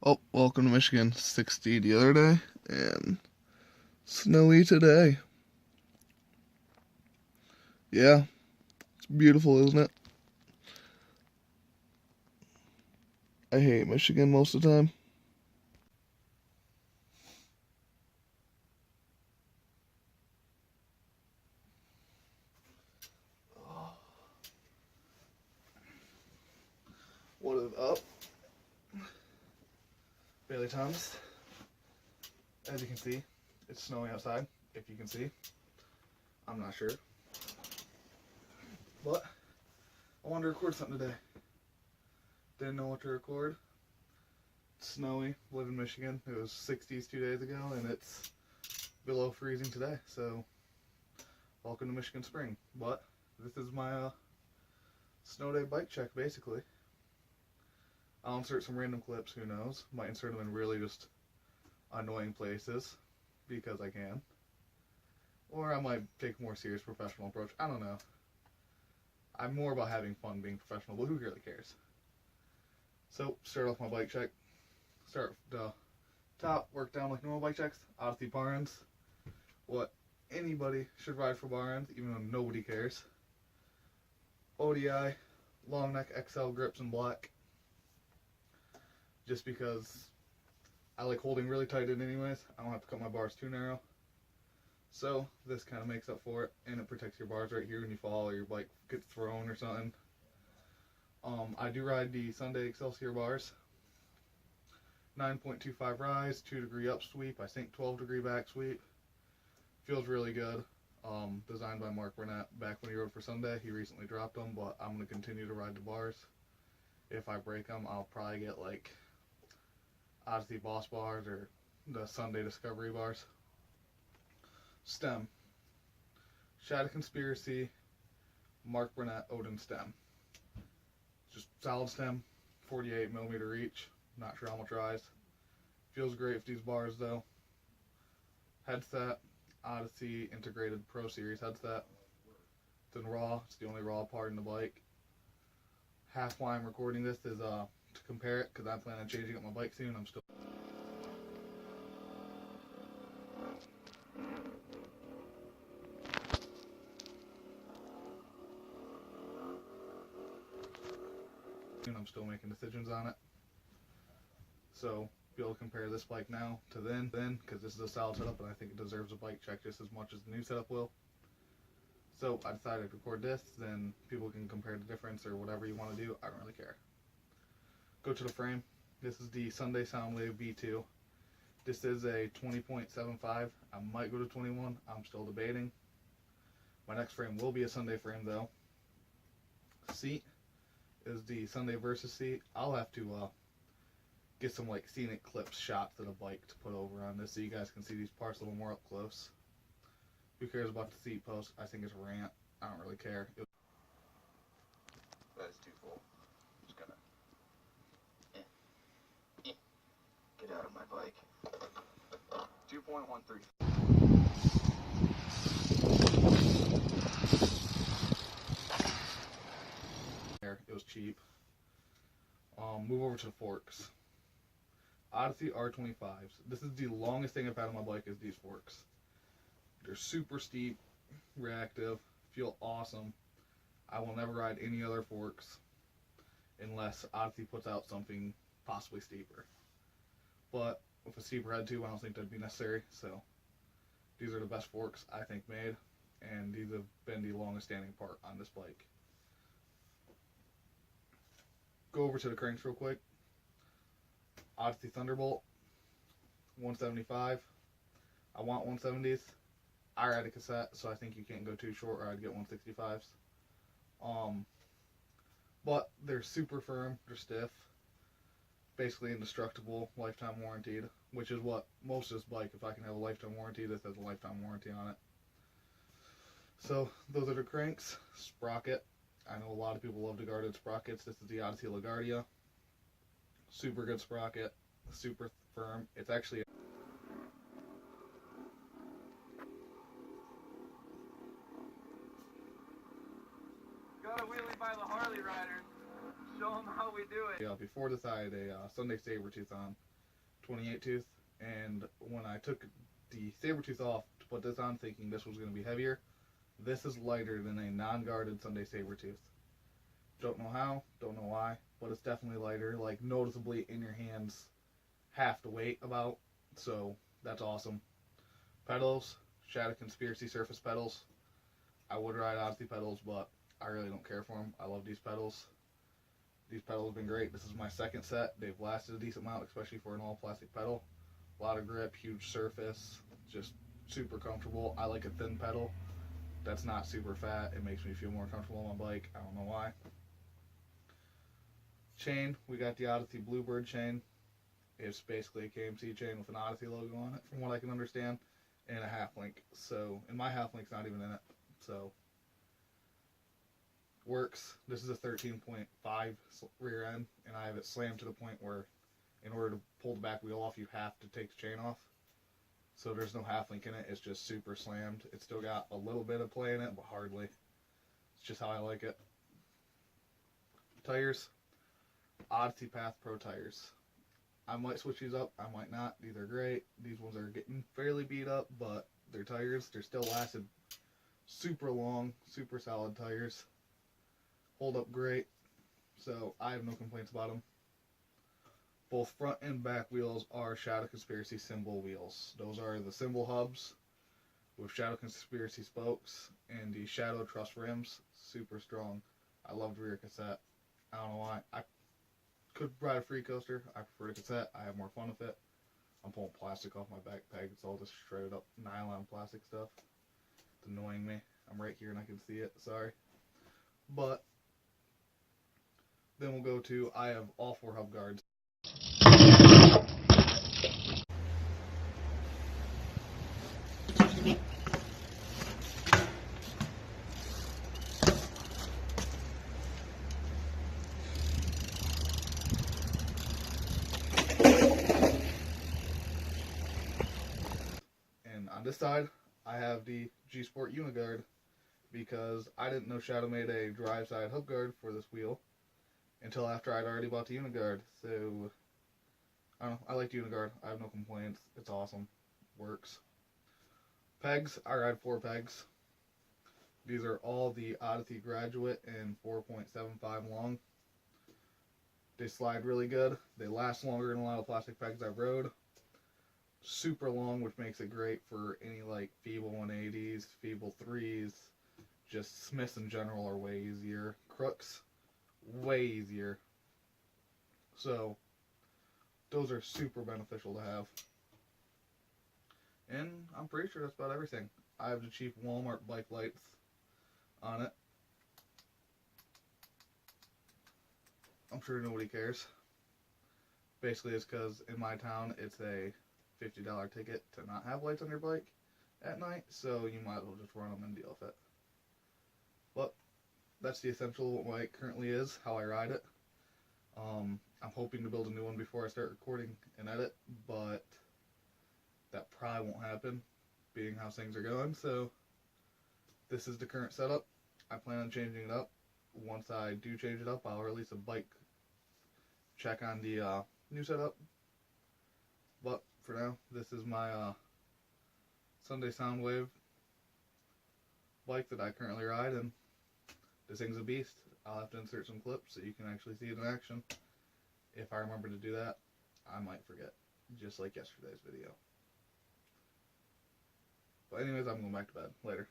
Oh, welcome to Michigan. 60 the other day and snowy today. Yeah, it's beautiful, isn't it? I hate Michigan most of the time. What is up? Bailey Thomas. As you can see, it's snowing outside. If you can see, I'm not sure. But I wanted to record something today. Didn't know what to record. It's snowy. Live in Michigan. It was 60s 2 days ago, and it's below freezing today. So, welcome to Michigan spring. But this is my snow day bike check, basically. I'll insert some random clips, who knows. Might insert them in really just annoying places, because I can. Or I might take a more serious professional approach. I don't know. I'm more about having fun being professional, but who really cares? So, start off my bike check. Start the top, work down like normal bike checks. Odyssey bar ends. What anybody should ride for bar ends, even though nobody cares. ODI, long neck XL grips in black. Just because I like holding really tight in anyways. I don't have to cut my bars too narrow. So this kind of makes up for it, and it protects your bars right here when you fall or your bike gets thrown or something. I do ride the Sunday Excelsior bars. 9.25 rise, 2 degree up sweep, I think 12 degree back sweep. Feels really good. Designed by Mark Burnett back when he rode for Sunday. He recently dropped them, but I'm going to continue to ride the bars. If I break them, I'll probably get like Odyssey Boss bars or the Sunday Discovery bars. Stem. Shadowconspiracy, Mark Burnett Odin stem. Just solid stem, 48mm reach. Not sure how much rise. Feels great with these bars though. Headset, Odyssey Integrated Pro Series headset. It's in raw. It's the only raw part in the bike. Half why I'm recording this is to compare it, because I plan on changing up my bike soon. I'm still making decisions on it. So be able to compare this bike now to then, because this is a solid setup and I think it deserves a bike check just as much as the new setup will. So I decided to record this, then people can compare the difference or whatever you want to do. I don't really care. Go to the frame. This is the Sunday Soundwave V2. This is a 20.75. I might go to 21. I'm still debating. My next frame will be a Sunday frame though. Seat is the Sunday Versus seat. I'll have to get some like scenic clips shots of the bike to put over on this so you guys can see these parts a little more up close. Who cares about the seat post? I think it's rant. I don't really care. That is too full. I'm just gonna get out of my bike. 2.13. It was cheap. Move over to the forks. Odyssey R25s. This is the longest thing I've had on my bike is these forks. They're super steep, reactive, feel awesome. I will never ride any other forks unless Odyssey puts out something possibly steeper. But with a steeper head too, I don't think that'd be necessary. So these are the best forks I think made, and these have been the longest standing part on this bike. Go over to the cranks real quick. Odyssey Thunderbolt, 175. I want 170s. I ride a cassette, so I think you can't go too short or I'd get 165s. But they're super firm, they're stiff, basically indestructible, lifetime warranted, which is what most of this bike, if I can have a lifetime warranty, this has a lifetime warranty on it. So those are the cranks. Sprocket. I know a lot of people love the guarded sprockets. This is the Odyssey LaGuardia. Super good sprocket, super firm. It's actually Got a wheelie by the Harley riders. Show them how we do it. before this I had a Sunday Sabertooth on. 28 tooth, and when I took the saber tooth off to put this on, thinking this was going to be heavier, this is lighter than a non-guarded Sunday saber tooth. Don't know how, don't know why, but it's definitely lighter, like noticeably in your hands, half the weight about, so that's awesome. Pedals, Shadowconspiracy surface pedals. I would ride Odyssey pedals, but I really don't care for them. I love these pedals. These pedals have been great. This is my second set. They've lasted a decent amount, especially for an all plastic pedal. A lot of grip, huge surface, just super comfortable. I like a thin pedal that's not super fat. It makes me feel more comfortable on my bike. I don't know why. Chain, we got the Odyssey Bluebird chain. It's basically a KMC chain with an Odyssey logo on it, from what I can understand, and a half link. So, and my half link's not even in it. So, works. This is a 13.5 rear end, and I have it slammed to the point where in order to pull the back wheel off, you have to take the chain off. So there's no half link in it. It's just super slammed. It's still got a little bit of play in it, but hardly. It's just how I like it. Tires, Odyssey Path Pro tires. I might switch these up. I might not. These are great. These ones are getting fairly beat up, but they're tires. They're still lasted super long, super solid tires. Hold up great. So I have no complaints about them. Both front and back wheels are Shadowconspiracy symbol wheels. Those are the symbol hubs with Shadowconspiracy spokes and the Shadow Trust rims. Super strong. I love the rear cassette. I don't know why. I could ride a free coaster. I prefer the cassette. I have more fun with it. I'm pulling plastic off my back peg. It's all just shredded up nylon plastic stuff. It's annoying me. I'm right here and I can see it. Sorry. But then we'll go to, I have all 4 hub guards. And on this side, I have the gsport unigaurd, because I didn't know Shadow made a drive side hub guard for this wheel until after I'd already bought the unigaurd. So I don't know, I like the unigaurd. I have no complaints. It's awesome. Works. Pegs, I ride 4 pegs. These are all the Odyssey Graduate and 4.75 long. They slide really good. They last longer than a lot of plastic pegs I've rode. Super long, which makes it great for any like feeble 180s, feeble 3s. Just Smiths in general are way easier. Crooks, way easier. So those are super beneficial to have. And I'm pretty sure that's about everything. I have the cheap Walmart bike lights on it. I'm sure nobody cares. Basically, it's because in my town, it's a $50 ticket to not have lights on your bike at night, so you might as well just run them and deal with it. But that's the essential of what my bike currently is, how I ride it. I'm hoping to build a new one before I start recording and edit, but that probably won't happen, being how things are going. So this is the current setup. I plan on changing it up. Once I do change it up, I'll release a bike check on the new setup. But for now, this is my Sunday Soundwave bike that I currently ride, and this thing's a beast. I'll have to insert some clips so you can actually see it in action. If I remember to do that, I might forget, just like yesterday's video. But anyways, I'm going back to bed. Later.